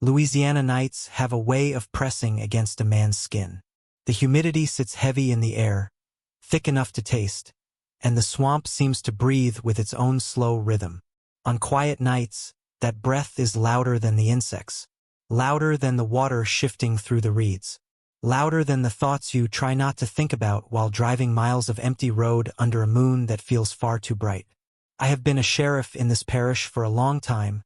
Louisiana nights have a way of pressing against a man's skin. The humidity sits heavy in the air, thick enough to taste, and the swamp seems to breathe with its own slow rhythm. On quiet nights, that breath is louder than the insects, louder than the water shifting through the reeds, louder than the thoughts you try not to think about while driving miles of empty road under a moon that feels far too bright. I have been a sheriff in this parish for a long time,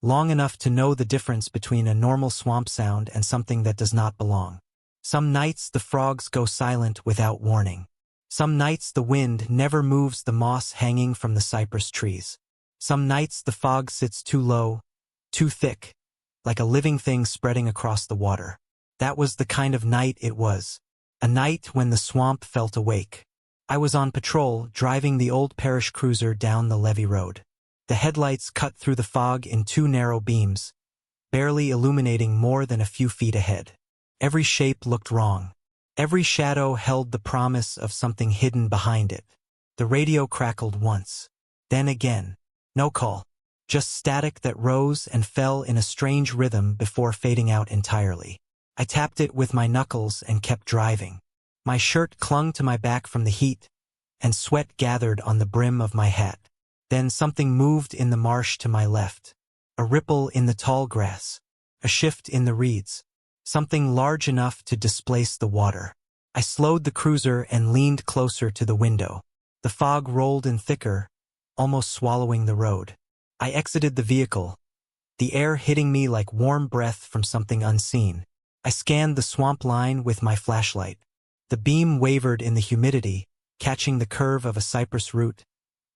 long enough to know the difference between a normal swamp sound and something that does not belong. Some nights the frogs go silent without warning. Some nights the wind never moves the moss hanging from the cypress trees. Some nights the fog sits too low, too thick, like a living thing spreading across the water. That was the kind of night it was. A night when the swamp felt awake. I was on patrol, driving the old parish cruiser down the levee road. The headlights cut through the fog in two narrow beams, barely illuminating more than a few feet ahead. Every shape looked wrong. Every shadow held the promise of something hidden behind it. The radio crackled once. Then again. No call. Just static that rose and fell in a strange rhythm before fading out entirely. I tapped it with my knuckles and kept driving. My shirt clung to my back from the heat, and sweat gathered on the brim of my hat. Then something moved in the marsh to my left. A ripple in the tall grass. A shift in the reeds. Something large enough to displace the water. I slowed the cruiser and leaned closer to the window. The fog rolled in thicker, almost swallowing the road. I exited the vehicle, the air hitting me like warm breath from something unseen. I scanned the swamp line with my flashlight. The beam wavered in the humidity, catching the curve of a cypress root,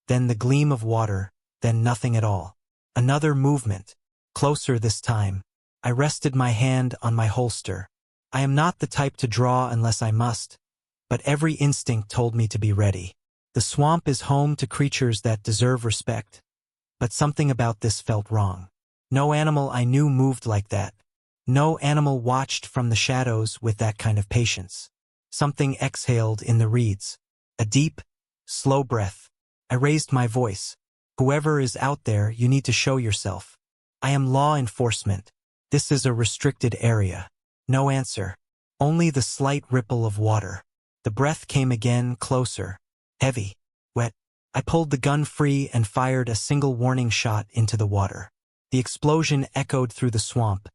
then the gleam of water, then nothing at all. Another movement, closer this time. I rested my hand on my holster. I am not the type to draw unless I must, but every instinct told me to be ready. The swamp is home to creatures that deserve respect, but something about this felt wrong. No animal I knew moved like that. No animal watched from the shadows with that kind of patience. Something exhaled in the reeds. A deep, slow breath. I raised my voice. Whoever is out there, you need to show yourself. I am law enforcement. This is a restricted area. No answer. Only the slight ripple of water. The breath came again, closer. Heavy. Wet. I pulled the gun free and fired a single warning shot into the water. The explosion echoed through the swamp,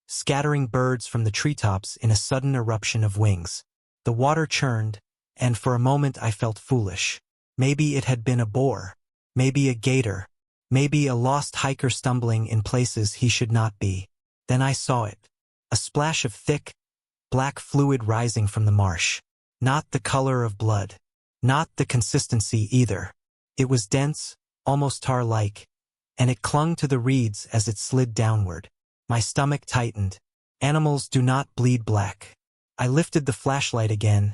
scattering birds from the treetops in a sudden eruption of wings. The water churned, and for a moment I felt foolish. Maybe it had been a boar. Maybe a gator. Maybe a lost hiker stumbling in places he should not be. Then I saw it. A splash of thick, black fluid rising from the marsh. Not the color of blood. Not the consistency either. It was dense, almost tar-like, and it clung to the reeds as it slid downward. My stomach tightened. Animals do not bleed black. I lifted the flashlight again,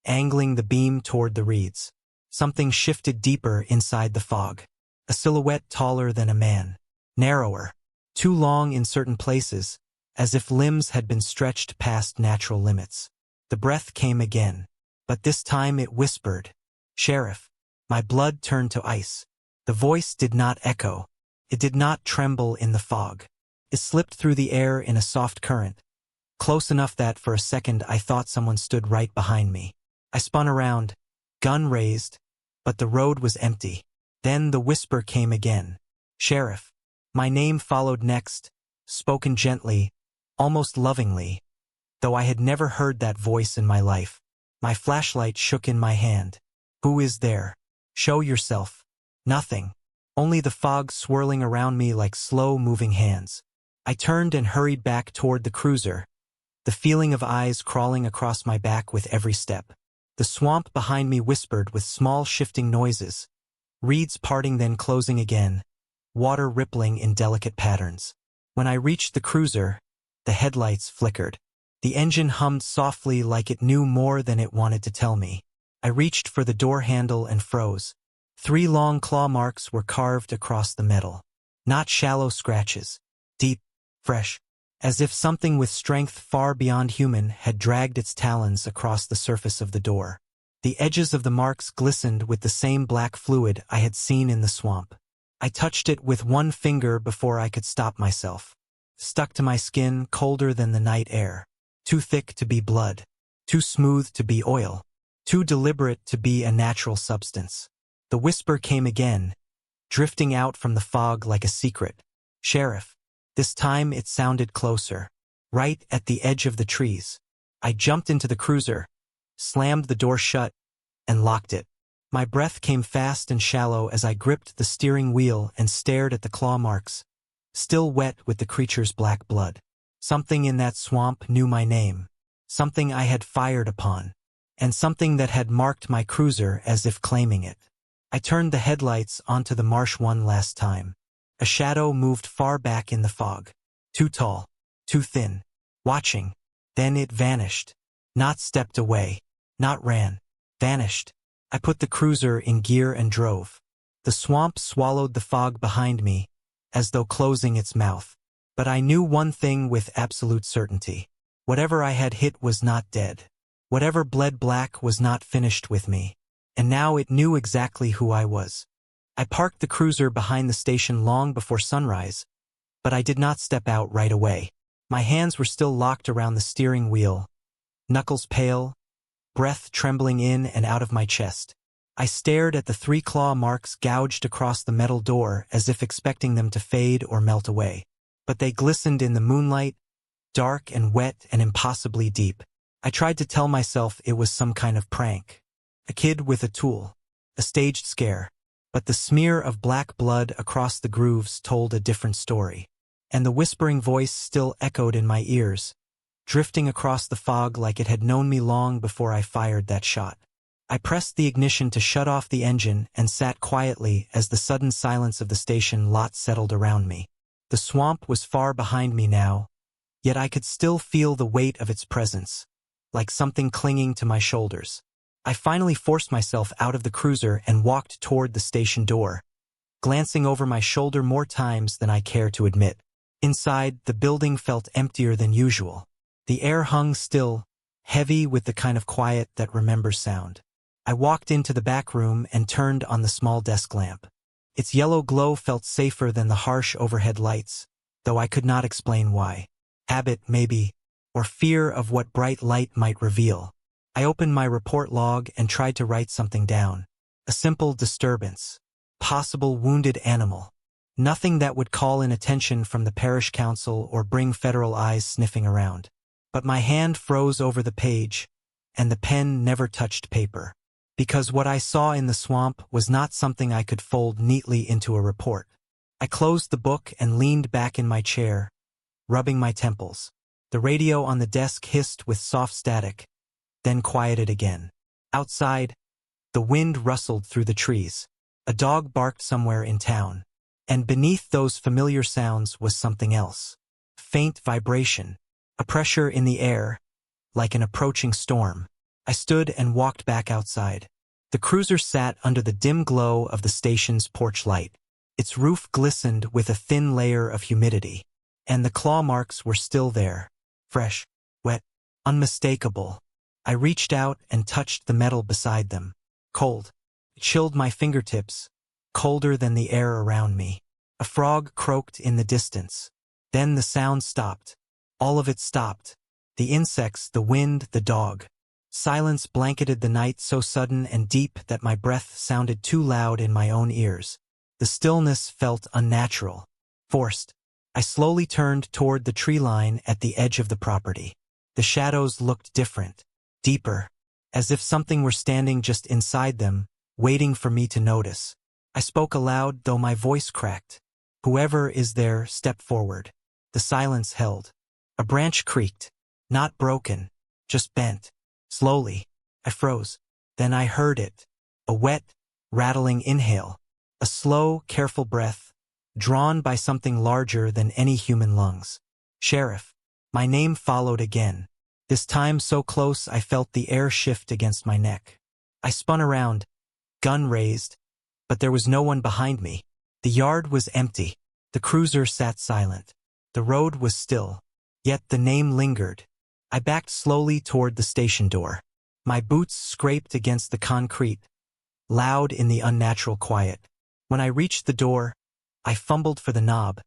angling the beam toward the reeds. Something shifted deeper inside the fog. A silhouette taller than a man. Narrower. Too long in certain places, as if limbs had been stretched past natural limits. The breath came again, but this time it whispered, "Sheriff." My blood turned to ice. The voice did not echo. It did not tremble in the fog. It slipped through the air in a soft current, close enough that for a second I thought someone stood right behind me. I spun around, gun raised, but the road was empty. Then the whisper came again. "Sheriff." My name followed next, spoken gently, almost lovingly, though I had never heard that voice in my life. My flashlight shook in my hand. "Who is there? Show yourself." Nothing. Only the fog swirling around me like slow-moving hands. I turned and hurried back toward the cruiser, the feeling of eyes crawling across my back with every step. The swamp behind me whispered with small shifting noises, reeds parting then closing again, water rippling in delicate patterns. When I reached the cruiser, the headlights flickered. The engine hummed softly like it knew more than it wanted to tell me. I reached for the door handle and froze. 3 long claw marks were carved across the metal. Not shallow scratches. Deep, fresh. As if something with strength far beyond human had dragged its talons across the surface of the door. The edges of the marks glistened with the same black fluid I had seen in the swamp. I touched it with one finger before I could stop myself. stuck to my skin, colder than the night air. Too thick to be blood. Too smooth to be oil. Too deliberate to be a natural substance. The whisper came again, drifting out from the fog like a secret. "Sheriff." This time it sounded closer, right at the edge of the trees. I jumped into the cruiser, slammed the door shut, and locked it. My breath came fast and shallow as I gripped the steering wheel and stared at the claw marks, still wet with the creature's black blood. Something in that swamp knew my name, something I had fired upon, and something that had marked my cruiser as if claiming it. I turned the headlights onto the marsh one last time. A shadow moved far back in the fog. Too tall, too thin, watching. Then it vanished. Not stepped away, not ran. Vanished. I put the cruiser in gear and drove. The swamp swallowed the fog behind me, as though closing its mouth. But I knew one thing with absolute certainty. Whatever I had hit was not dead. Whatever bled black was not finished with me. And now it knew exactly who I was. I parked the cruiser behind the station long before sunrise, but I did not step out right away. My hands were still locked around the steering wheel, knuckles pale, breath trembling in and out of my chest. I stared at the 3 claw marks gouged across the metal door as if expecting them to fade or melt away. But they glistened in the moonlight, dark and wet and impossibly deep. I tried to tell myself it was some kind of prank. A kid with a tool. A staged scare. But the smear of black blood across the grooves told a different story. And the whispering voice still echoed in my ears, drifting across the fog like it had known me long before I fired that shot. I pressed the ignition to shut off the engine and sat quietly as the sudden silence of the station lot settled around me. The swamp was far behind me now, yet I could still feel the weight of its presence, like something clinging to my shoulders. I finally forced myself out of the cruiser and walked toward the station door, glancing over my shoulder more times than I care to admit. Inside, the building felt emptier than usual. The air hung still, heavy with the kind of quiet that remembers sound. I walked into the back room and turned on the small desk lamp. Its yellow glow felt safer than the harsh overhead lights, though I could not explain why. Habit, maybe, or fear of what bright light might reveal. I opened my report log and tried to write something down. A simple disturbance. Possible wounded animal. Nothing that would call in attention from the parish council or bring federal eyes sniffing around. But my hand froze over the page, and the pen never touched paper. Because what I saw in the swamp was not something I could fold neatly into a report. I closed the book and leaned back in my chair, rubbing my temples. The radio on the desk hissed with soft static, then quieted again. Outside, the wind rustled through the trees. A dog barked somewhere in town. And beneath those familiar sounds was something else. Faint vibration. A pressure in the air, like an approaching storm. I stood and walked back outside. The cruiser sat under the dim glow of the station's porch light. Its roof glistened with a thin layer of humidity. And the claw marks were still there. Fresh, wet, unmistakable. I reached out and touched the metal beside them. Cold. It chilled my fingertips, colder than the air around me. A frog croaked in the distance. Then the sound stopped. All of it stopped. The insects, the wind, the dog. Silence blanketed the night so sudden and deep that my breath sounded too loud in my own ears. The stillness felt unnatural, forced. I slowly turned toward the tree line at the edge of the property. The shadows looked different. Deeper, as if something were standing just inside them, waiting for me to notice. I spoke aloud, though my voice cracked. Whoever is there, step forward. The silence held. A branch creaked. Not broken, just bent. Slowly, I froze. Then I heard it. A wet, rattling inhale. A slow, careful breath, drawn by something larger than any human lungs. Sheriff. My name followed again. This time so close I felt the air shift against my neck. I spun around, gun raised, but there was no one behind me. The yard was empty. The cruiser sat silent. The road was still. Yet the name lingered. I backed slowly toward the station door. My boots scraped against the concrete, loud in the unnatural quiet. When I reached the door, I fumbled for the knob,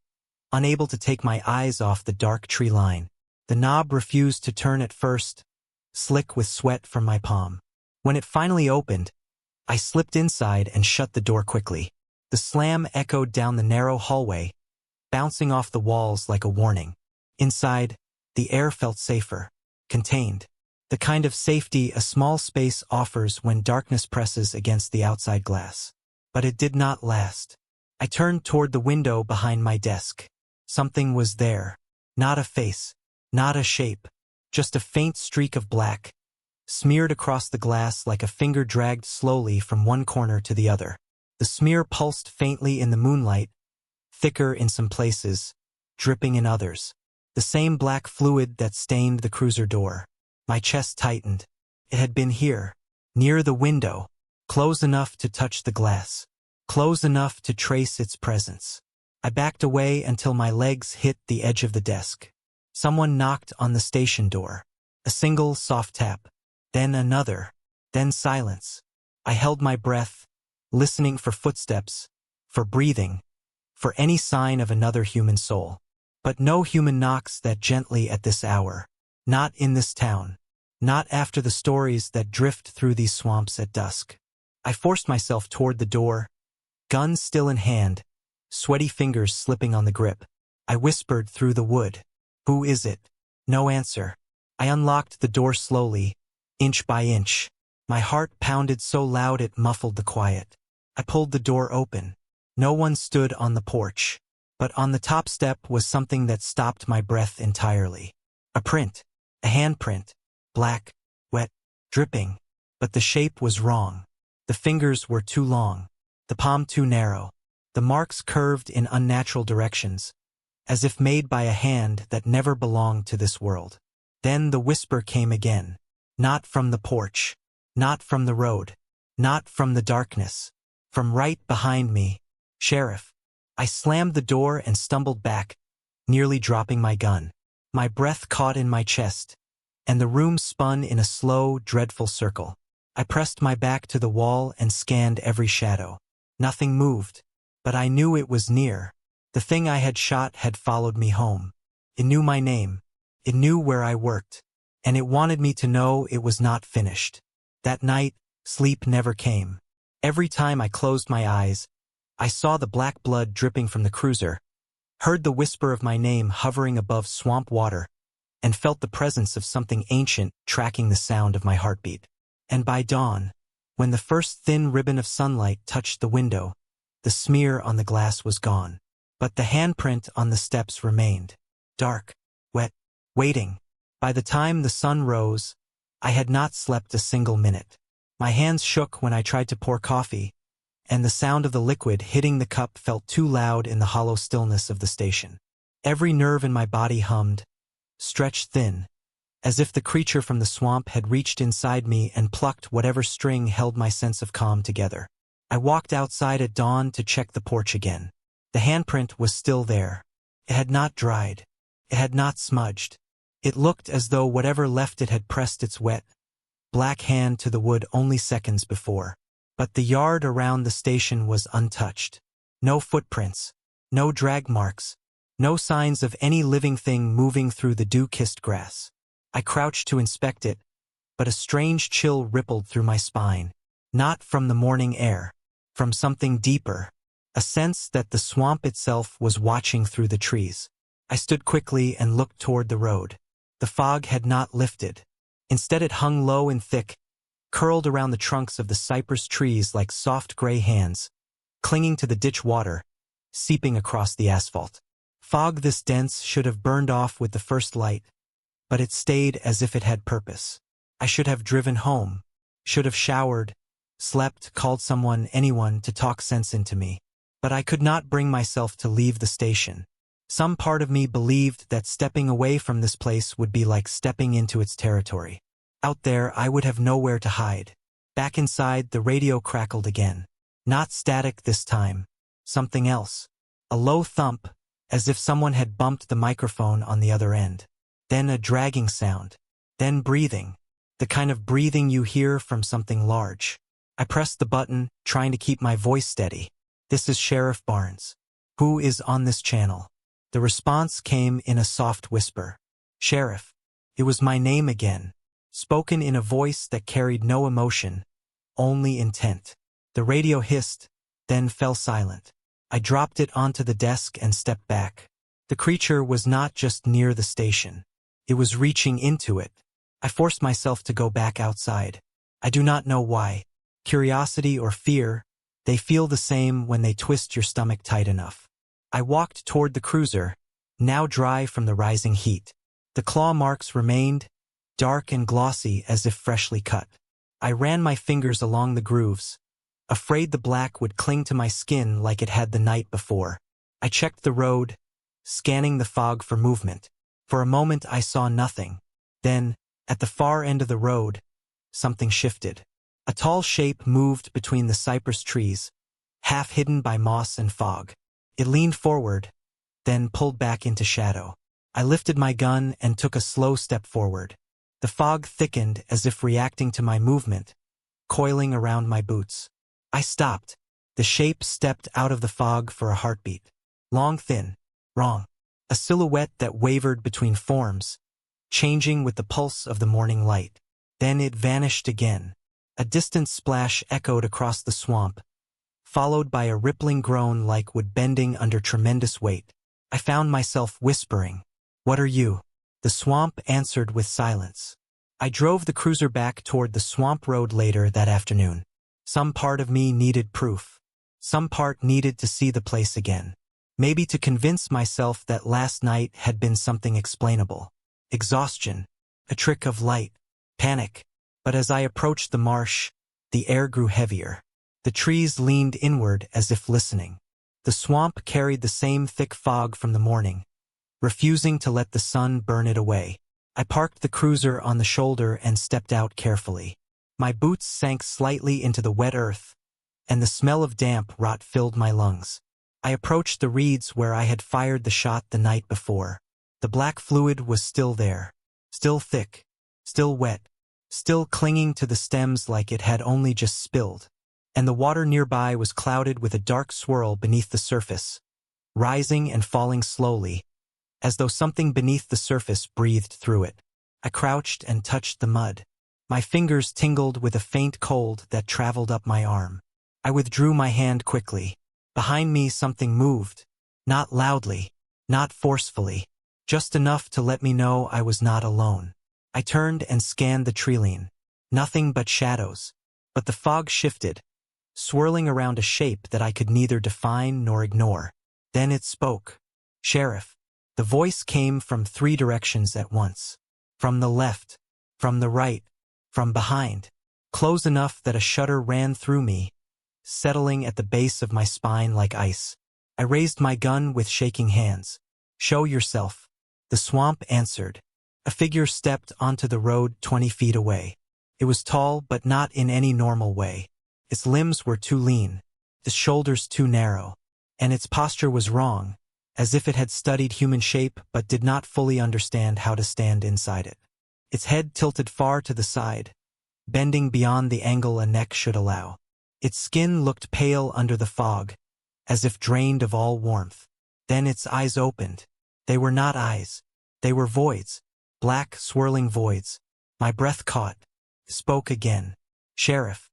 unable to take my eyes off the dark tree line. The knob refused to turn at first, slick with sweat from my palm. When it finally opened, I slipped inside and shut the door quickly. The slam echoed down the narrow hallway, bouncing off the walls like a warning. Inside, the air felt safer, contained. The kind of safety a small space offers when darkness presses against the outside glass. But it did not last. I turned toward the window behind my desk. Something was there. Not a face, not a shape, just a faint streak of black, smeared across the glass like a finger dragged slowly from one corner to the other. The smear pulsed faintly in the moonlight, thicker in some places, dripping in others. The same black fluid that stained the cruiser door. My chest tightened. It had been here, near the window, close enough to touch the glass, close enough to trace its presence. I backed away until my legs hit the edge of the desk. Someone knocked on the station door. A single soft tap, then another, then silence. I held my breath, listening for footsteps, for breathing, for any sign of another human soul. But no human knocks that gently at this hour. Not in this town. Not after the stories that drift through these swamps at dusk. I forced myself toward the door, gun still in hand, sweaty fingers slipping on the grip. I whispered through the wood. "Who is it?" No answer. I unlocked the door slowly, inch by inch. My heart pounded so loud it muffled the quiet. I pulled the door open. No one stood on the porch. But on the top step was something that stopped my breath entirely. A print. A handprint. Black, wet, dripping. But the shape was wrong. The fingers were too long. The palm too narrow. The marks curved in unnatural directions, as if made by a hand that never belonged to this world. Then the whisper came again. Not from the porch. Not from the road. Not from the darkness. From right behind me. "Sheriff." I slammed the door and stumbled back, nearly dropping my gun. My breath caught in my chest, and the room spun in a slow, dreadful circle. I pressed my back to the wall and scanned every shadow. Nothing moved, but I knew it was near. The thing I had shot had followed me home. It knew my name. It knew where I worked. And it wanted me to know it was not finished. That night, sleep never came. Every time I closed my eyes, I saw the black blood dripping from the cruiser, heard the whisper of my name hovering above swamp water, and felt the presence of something ancient tracking the sound of my heartbeat. And by dawn, when the first thin ribbon of sunlight touched the window, the smear on the glass was gone. But the handprint on the steps remained. Dark, wet, waiting. By the time the sun rose, I had not slept a single minute. My hands shook when I tried to pour coffee, and the sound of the liquid hitting the cup felt too loud in the hollow stillness of the station. Every nerve in my body hummed, stretched thin, as if the creature from the swamp had reached inside me and plucked whatever string held my sense of calm together. I walked outside at dawn to check the porch again. The handprint was still there. It had not dried. It had not smudged. It looked as though whatever left it had pressed its wet, black hand to the wood only seconds before. But the yard around the station was untouched. No footprints, no drag marks, no signs of any living thing moving through the dew-kissed grass. I crouched to inspect it, but a strange chill rippled through my spine. Not from the morning air, from something deeper, a sense that the swamp itself was watching through the trees. I stood quickly and looked toward the road. The fog had not lifted. Instead it hung low and thick, curled around the trunks of the cypress trees like soft gray hands, clinging to the ditch water, seeping across the asphalt. Fog this dense should have burned off with the first light, but it stayed as if it had purpose. I should have driven home, should have showered, slept, called someone, anyone, to talk sense into me. But I could not bring myself to leave the station. Some part of me believed that stepping away from this place would be like stepping into its territory. Out there, I would have nowhere to hide. Back inside, the radio crackled again. Not static this time. Something else. A low thump, as if someone had bumped the microphone on the other end. Then a dragging sound. Then breathing. The kind of breathing you hear from something large. I pressed the button, trying to keep my voice steady. "This is Sheriff Barnes. Who is on this channel?" The response came in a soft whisper. Sheriff. It was my name again, spoken in a voice that carried no emotion, only intent. The radio hissed, then fell silent. I dropped it onto the desk and stepped back. The creature was not just near the station. It was reaching into it. I forced myself to go back outside. I do not know why. Curiosity or fear, they feel the same when they twist your stomach tight enough. I walked toward the cruiser, now dry from the rising heat. The claw marks remained, dark and glossy as if freshly cut. I ran my fingers along the grooves, afraid the black would cling to my skin like it had the night before. I checked the road, scanning the fog for movement. For a moment I saw nothing. Then, at the far end of the road, something shifted. A tall shape moved between the cypress trees, half hidden by moss and fog. It leaned forward, then pulled back into shadow. I lifted my gun and took a slow step forward. The fog thickened as if reacting to my movement, coiling around my boots. I stopped. The shape stepped out of the fog for a heartbeat. Long, thin, wrong. A silhouette that wavered between forms, changing with the pulse of the morning light. Then it vanished again. A distant splash echoed across the swamp, followed by a rippling groan like wood bending under tremendous weight. I found myself whispering, "What are you?" The swamp answered with silence. I drove the cruiser back toward the swamp road later that afternoon. Some part of me needed proof. Some part needed to see the place again. Maybe to convince myself that last night had been something explainable. Exhaustion, a trick of light, panic. But as I approached the marsh, the air grew heavier. The trees leaned inward as if listening. The swamp carried the same thick fog from the morning, refusing to let the sun burn it away. I parked the cruiser on the shoulder and stepped out carefully. My boots sank slightly into the wet earth, and the smell of damp rot filled my lungs. I approached the reeds where I had fired the shot the night before. The black fluid was still there, still thick, still wet, still clinging to the stems like it had only just spilled. And the water nearby was clouded with a dark swirl beneath the surface, rising and falling slowly, as though something beneath the surface breathed through it. I crouched and touched the mud. My fingers tingled with a faint cold that traveled up my arm. I withdrew my hand quickly. Behind me something moved, not loudly, not forcefully, just enough to let me know I was not alone. I turned and scanned the treeline. Nothing but shadows. But the fog shifted, swirling around a shape that I could neither define nor ignore. Then it spoke. "Sheriff." The voice came from 3 directions at once. From the left, from the right, from behind. Close enough that a shudder ran through me, settling at the base of my spine like ice. I raised my gun with shaking hands. "Show yourself." The swamp answered. A figure stepped onto the road 20 feet away. It was tall, but not in any normal way. Its limbs were too lean, its shoulders too narrow, and its posture was wrong, as if it had studied human shape but did not fully understand how to stand inside it. Its head tilted far to the side, bending beyond the angle a neck should allow. Its skin looked pale under the fog, as if drained of all warmth. Then its eyes opened. They were not eyes. They were voids, black, swirling voids. My breath caught. Spoke again. "Sheriff."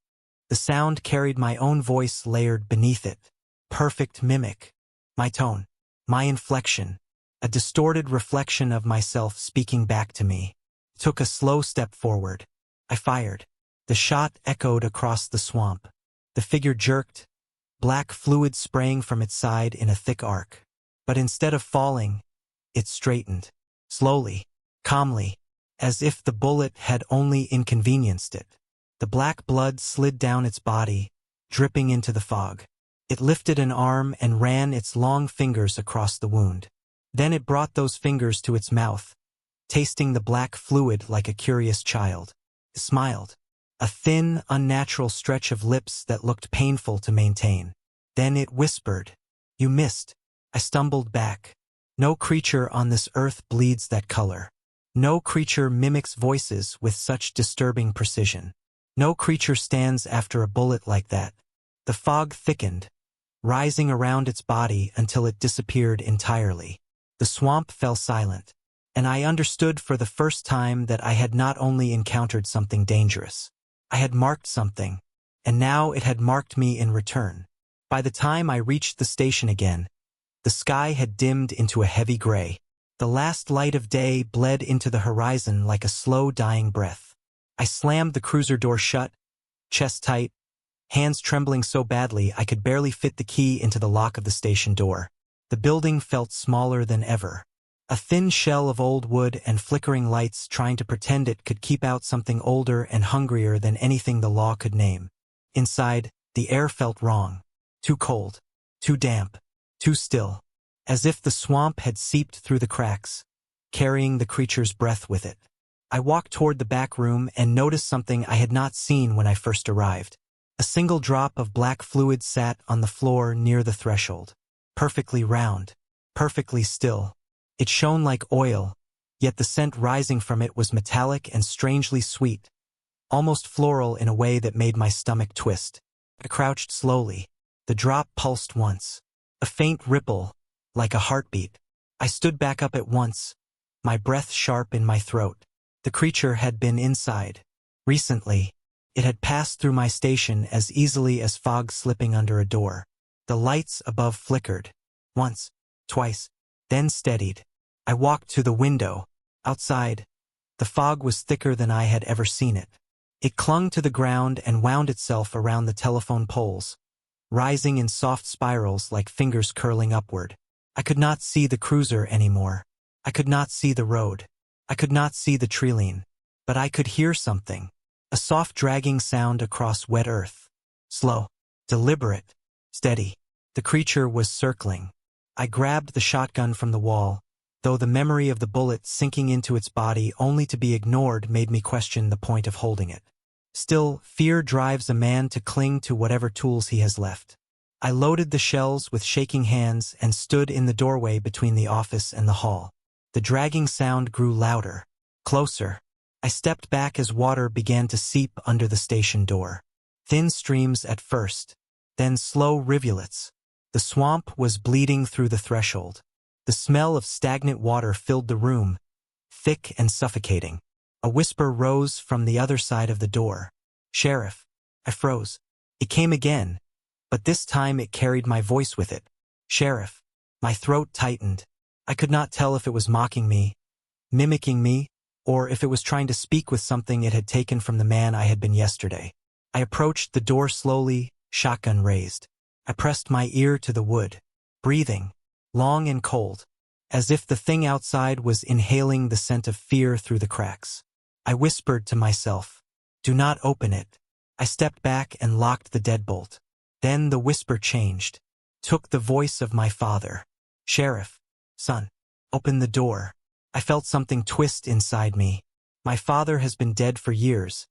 The sound carried my own voice layered beneath it. Perfect mimic. My tone. My inflection. A distorted reflection of myself speaking back to me. Took a slow step forward. I fired. The shot echoed across the swamp. The figure jerked, black fluid spraying from its side in a thick arc. But instead of falling, it straightened. Slowly, calmly, as if the bullet had only inconvenienced it. The black blood slid down its body, dripping into the fog. It lifted an arm and ran its long fingers across the wound. Then it brought those fingers to its mouth, tasting the black fluid like a curious child. It smiled. A thin, unnatural stretch of lips that looked painful to maintain. Then it whispered, "You missed." I stumbled back. No creature on this earth bleeds that color. No creature mimics voices with such disturbing precision. No creature stands after a bullet like that. The fog thickened, rising around its body until it disappeared entirely. The swamp fell silent, and I understood for the first time that I had not only encountered something dangerous. I had marked something, and now it had marked me in return. By the time I reached the station again, the sky had dimmed into a heavy gray. The last light of day bled into the horizon like a slow dying breath. I slammed the cruiser door shut, chest tight, hands trembling so badly I could barely fit the key into the lock of the station door. The building felt smaller than ever. A thin shell of old wood and flickering lights trying to pretend it could keep out something older and hungrier than anything the law could name. Inside, the air felt wrong. Too cold, too damp, too still. As if the swamp had seeped through the cracks, carrying the creature's breath with it. I walked toward the back room and noticed something I had not seen when I first arrived. A single drop of black fluid sat on the floor near the threshold. Perfectly round, perfectly still. It shone like oil, yet the scent rising from it was metallic and strangely sweet, almost floral in a way that made my stomach twist. I crouched slowly. The drop pulsed once. A faint ripple, like a heartbeat. I stood back up at once, my breath sharp in my throat. The creature had been inside. Recently, it had passed through my station as easily as fog slipping under a door. The lights above flickered. Once, twice, then steadied. I walked to the window. Outside, the fog was thicker than I had ever seen it. It clung to the ground and wound itself around the telephone poles, rising in soft spirals like fingers curling upward. I could not see the cruiser anymore. I could not see the road. I could not see the treeline. But I could hear something. A soft dragging sound across wet earth. Slow, deliberate, steady. The creature was circling. I grabbed the shotgun from the wall, though the memory of the bullet sinking into its body only to be ignored made me question the point of holding it. Still, fear drives a man to cling to whatever tools he has left. I loaded the shells with shaking hands and stood in the doorway between the office and the hall. The dragging sound grew louder, closer. I stepped back as water began to seep under the station door. Thin streams at first, then slow rivulets. The swamp was bleeding through the threshold. The smell of stagnant water filled the room, thick and suffocating. A whisper rose from the other side of the door. "Sheriff." I froze. It came again, but this time it carried my voice with it. "Sheriff." My throat tightened. I could not tell if it was mocking me, mimicking me, or if it was trying to speak with something it had taken from the man I had been yesterday. I approached the door slowly, shotgun raised. I pressed my ear to the wood, breathing, long and cold, as if the thing outside was inhaling the scent of fear through the cracks. I whispered to myself, "Do not open it." I stepped back and locked the deadbolt. Then the whisper changed, took the voice of my father. "Sheriff, son, open the door." I felt something twist inside me. My father has been dead for years,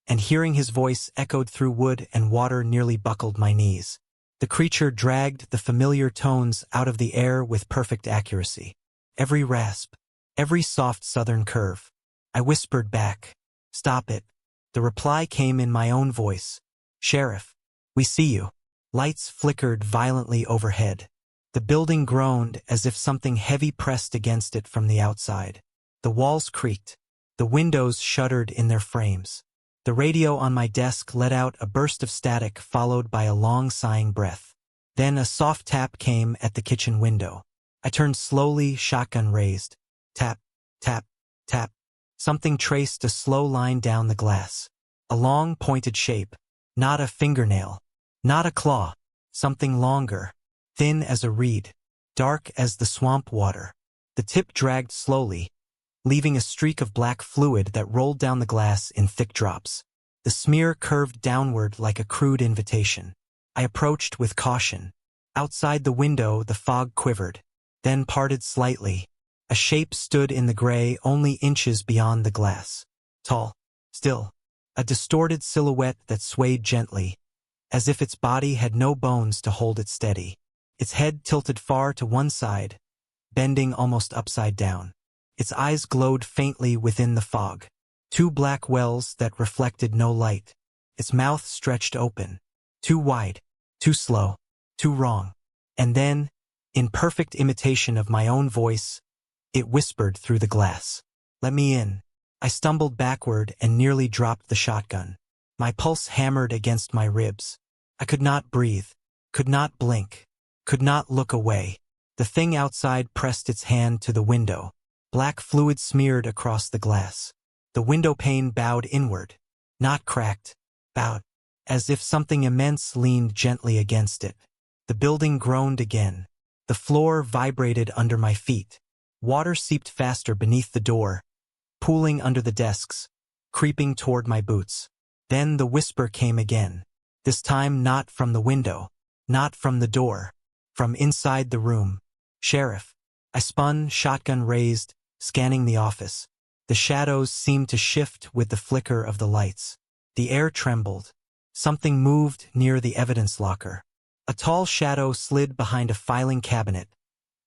and hearing his voice echoed through wood and water nearly buckled my knees. The creature dragged the familiar tones out of the air with perfect accuracy. Every rasp, every soft southern curve. I whispered back, "Stop it." The reply came in my own voice. "Sheriff, we see you." Lights flickered violently overhead. The building groaned as if something heavy pressed against it from the outside. The walls creaked. The windows shuddered in their frames. The radio on my desk let out a burst of static followed by a long sighing breath. Then a soft tap came at the kitchen window. I turned slowly, shotgun raised. Tap, tap, tap. Something traced a slow line down the glass. A long, pointed shape. Not a fingernail. Not a claw. Something longer. Thin as a reed. Dark as the swamp water. The tip dragged slowly, leaving a streak of black fluid that rolled down the glass in thick drops. The smear curved downward like a crude invitation. I approached with caution. Outside the window, the fog quivered, then parted slightly. A shape stood in the gray only inches beyond the glass. Tall, still, a distorted silhouette that swayed gently, as if its body had no bones to hold it steady. Its head tilted far to one side, bending almost upside down. Its eyes glowed faintly within the fog, two black wells that reflected no light. Its mouth stretched open, too wide, too slow, too wrong. And then, In perfect imitation of my own voice, it whispered through the glass. "Let me in." I stumbled backward and nearly dropped the shotgun. My pulse hammered against my ribs. I could not breathe, could not blink, could not look away. The thing outside pressed its hand to the window. Black fluid smeared across the glass. The window pane bowed inward, not cracked, bowed, as if something immense leaned gently against it. The building groaned again. The floor vibrated under my feet. Water seeped faster beneath the door, pooling under the desks, creeping toward my boots. Then the whisper came again. This time not from the window, not from the door, from inside the room. "Sheriff." I spun, shotgun raised, scanning the office. The shadows seemed to shift with the flicker of the lights. The air trembled. Something moved near the evidence locker. A tall shadow slid behind a filing cabinet,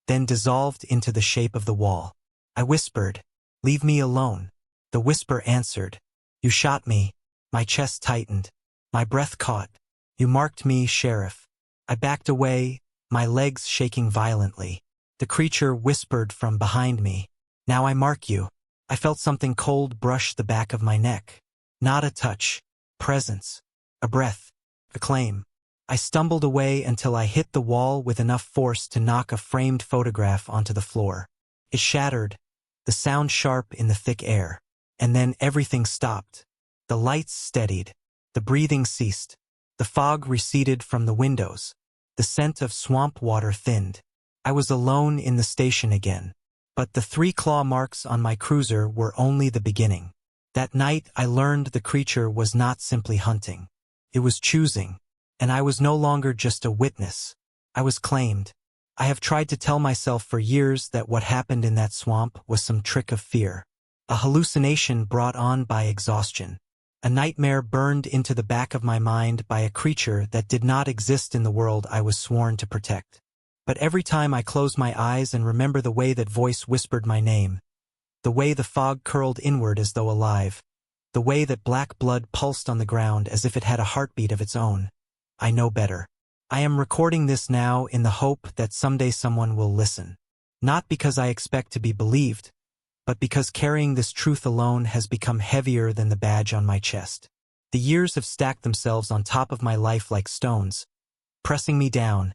then dissolved into the shape of the wall. I whispered, "Leave me alone." The whisper answered, "You shot me." My chest tightened. My breath caught. "You marked me, Sheriff." I backed away, my legs shaking violently. The creature whispered from behind me, "Now I mark you." I felt something cold brush the back of my neck. Not a touch. Presence. A breath. A claim. I stumbled away until I hit the wall with enough force to knock a framed photograph onto the floor. It shattered, the sound sharp in the thick air. And then everything stopped. The lights steadied. The breathing ceased. The fog receded from the windows. The scent of swamp water thinned. I was alone in the station again. But the 3 claw marks on my cruiser were only the beginning. That night I learned the creature was not simply hunting. It was choosing. And I was no longer just a witness. I was claimed. I have tried to tell myself for years that what happened in that swamp was some trick of fear. A hallucination brought on by exhaustion. A nightmare burned into the back of my mind by a creature that did not exist in the world I was sworn to protect. But every time I close my eyes and remember the way that voice whispered my name, the way the fog curled inward as though alive, the way that black blood pulsed on the ground as if it had a heartbeat of its own, I know better. I am recording this now in the hope that someday someone will listen. Not because I expect to be believed, but because carrying this truth alone has become heavier than the badge on my chest. The years have stacked themselves on top of my life like stones, pressing me down,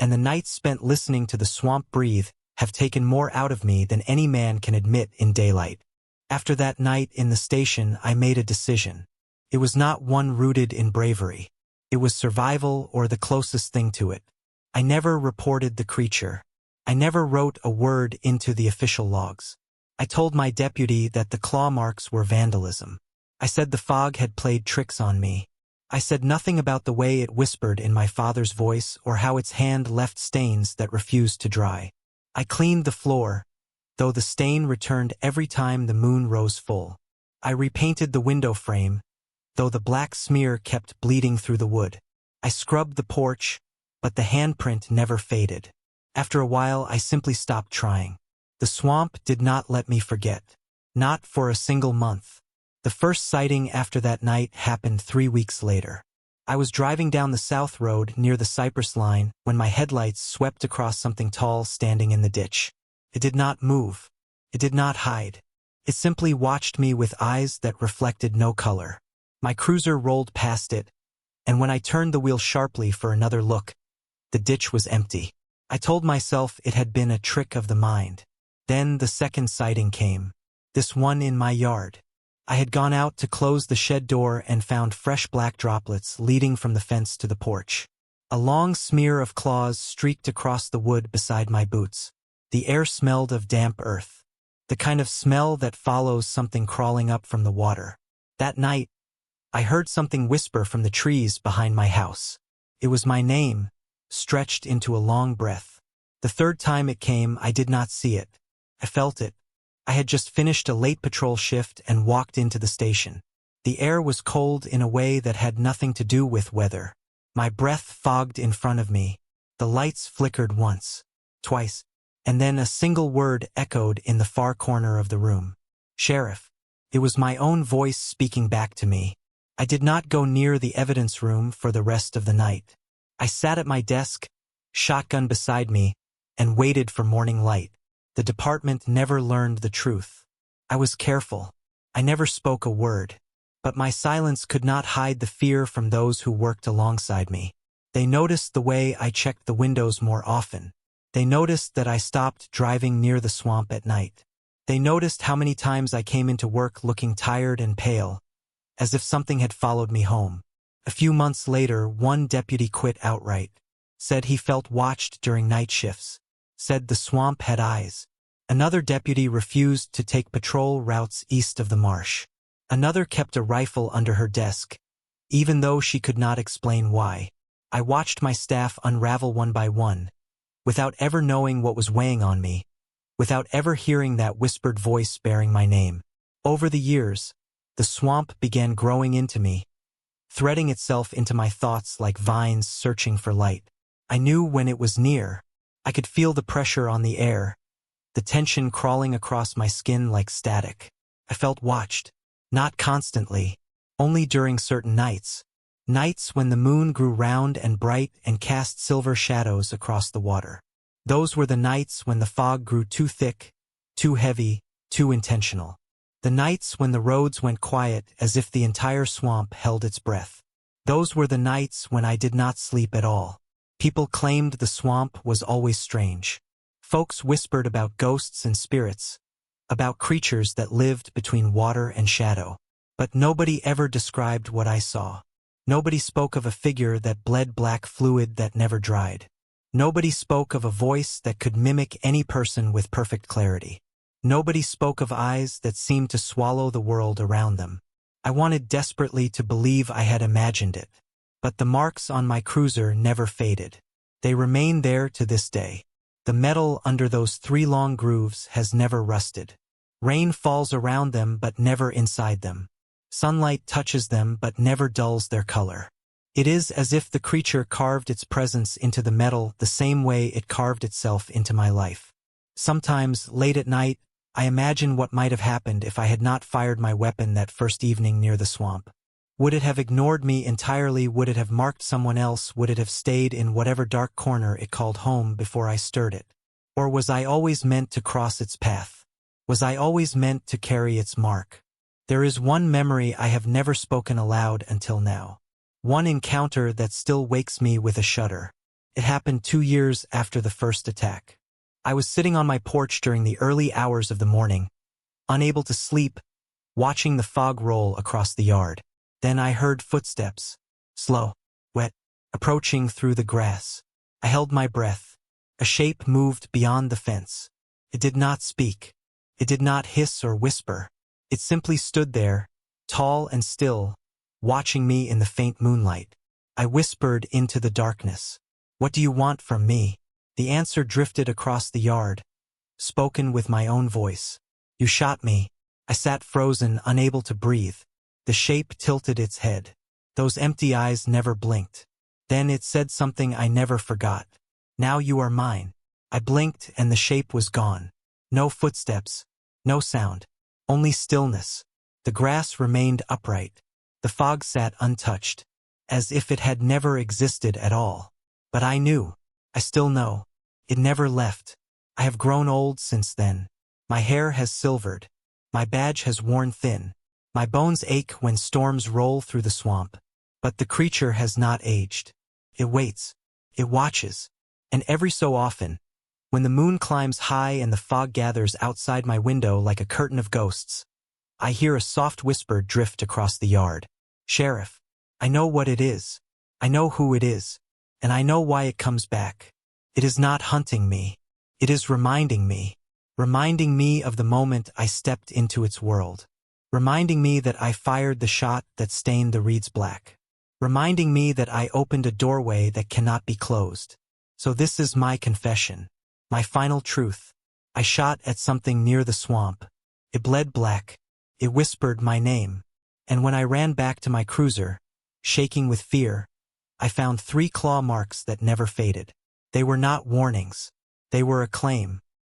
and the nights spent listening to the swamp breathe have taken more out of me than any man can admit in daylight. After that night in the station, I made a decision. It was not one rooted in bravery. It was survival or the closest thing to it. I never reported the creature. I never wrote a word into the official logs. I told my deputy that the claw marks were vandalism. I said the fog had played tricks on me. I said nothing about the way it whispered in my father's voice or how its hand left stains that refused to dry. I cleaned the floor, though the stain returned every time the moon rose full. I repainted the window frame, though the black smear kept bleeding through the wood. I scrubbed the porch, but the handprint never faded. After a while, I simply stopped trying. The swamp did not let me forget. Not for a single month. The first sighting after that night happened 3 weeks later. I was driving down the south road near the cypress line when my headlights swept across something tall standing in the ditch. It did not move. It did not hide. It simply watched me with eyes that reflected no color. My cruiser rolled past it, and when I turned the wheel sharply for another look, the ditch was empty. I told myself it had been a trick of the mind. Then the second sighting came. This one in my yard. I had gone out to close the shed door and found fresh black droplets leading from the fence to the porch. A long smear of claws streaked across the wood beside my boots. The air smelled of damp earth, the kind of smell that follows something crawling up from the water. That night, I heard something whisper from the trees behind my house. It was my name, stretched into a long breath. The third time it came, I did not see it. I felt it. I had just finished a late patrol shift and walked into the station. The air was cold in a way that had nothing to do with weather. My breath fogged in front of me. The lights flickered once, twice, and then a single word echoed in the far corner of the room. Sheriff. It was my own voice speaking back to me. I did not go near the evidence room for the rest of the night. I sat at my desk, shotgun beside me, and waited for morning light. The department never learned the truth. I was careful. I never spoke a word. But my silence could not hide the fear from those who worked alongside me. They noticed the way I checked the windows more often. They noticed that I stopped driving near the swamp at night. They noticed how many times I came into work looking tired and pale, as if something had followed me home. A few months later, one deputy quit outright. Said he felt watched during night shifts. Said the swamp had eyes. Another deputy refused to take patrol routes east of the marsh. Another kept a rifle under her desk, even though she could not explain why. I watched my staff unravel one by one, without ever knowing what was weighing on me, without ever hearing that whispered voice bearing my name. Over the years, the swamp began growing into me, threading itself into my thoughts like vines searching for light. I knew when it was near. I could feel the pressure on the air, the tension crawling across my skin like static. I felt watched. Not constantly, only during certain nights. Nights when the moon grew round and bright and cast silver shadows across the water. Those were the nights when the fog grew too thick, too heavy, too intentional. The nights when the roads went quiet as if the entire swamp held its breath. Those were the nights when I did not sleep at all. People claimed the swamp was always strange. Folks whispered about ghosts and spirits, about creatures that lived between water and shadow. But nobody ever described what I saw. Nobody spoke of a figure that bled black fluid that never dried. Nobody spoke of a voice that could mimic any person with perfect clarity. Nobody spoke of eyes that seemed to swallow the world around them. I wanted desperately to believe I had imagined it. But the marks on my cruiser never faded. They remain there to this day. The metal under those 3 long grooves has never rusted. Rain falls around them but never inside them. Sunlight touches them but never dulls their color. It is as if the creature carved its presence into the metal the same way it carved itself into my life. Sometimes, late at night, I imagine what might have happened if I had not fired my weapon that first evening near the swamp. Would it have ignored me entirely? Would it have marked someone else? Would it have stayed in whatever dark corner it called home before I stirred it? Or was I always meant to cross its path? Was I always meant to carry its mark? There is one memory I have never spoken aloud until now. One encounter that still wakes me with a shudder. It happened 2 years after the first attack. I was sitting on my porch during the early hours of the morning, unable to sleep, watching the fog roll across the yard. Then I heard footsteps, slow, wet, approaching through the grass. I held my breath. A shape moved beyond the fence. It did not speak. It did not hiss or whisper. It simply stood there, tall and still, watching me in the faint moonlight. I whispered into the darkness. "What do you want from me?" The answer drifted across the yard, spoken with my own voice. "You shot me." I sat frozen, unable to breathe. The shape tilted its head. Those empty eyes never blinked. Then it said something I never forgot. "Now you are mine." I blinked and the shape was gone. No footsteps, no sound, only stillness. The grass remained upright. The fog sat untouched, as if it had never existed at all. But I knew, I still know, it never left. I have grown old since then. My hair has silvered. My badge has worn thin. My bones ache when storms roll through the swamp. But the creature has not aged. It waits. It watches. And every so often, when the moon climbs high and the fog gathers outside my window like a curtain of ghosts, I hear a soft whisper drift across the yard. "Sheriff, I know what it is. I know who it is. And I know why it comes back. It is not hunting me. It is reminding me of the moment I stepped into its world. Reminding me that I fired the shot that stained the reeds black. Reminding me that I opened a doorway that cannot be closed. So this is my confession. My final truth. I shot at something near the swamp. It bled black. It whispered my name. And when I ran back to my cruiser, shaking with fear, I found 3 claw marks that never faded. They were not warnings. They were a claim.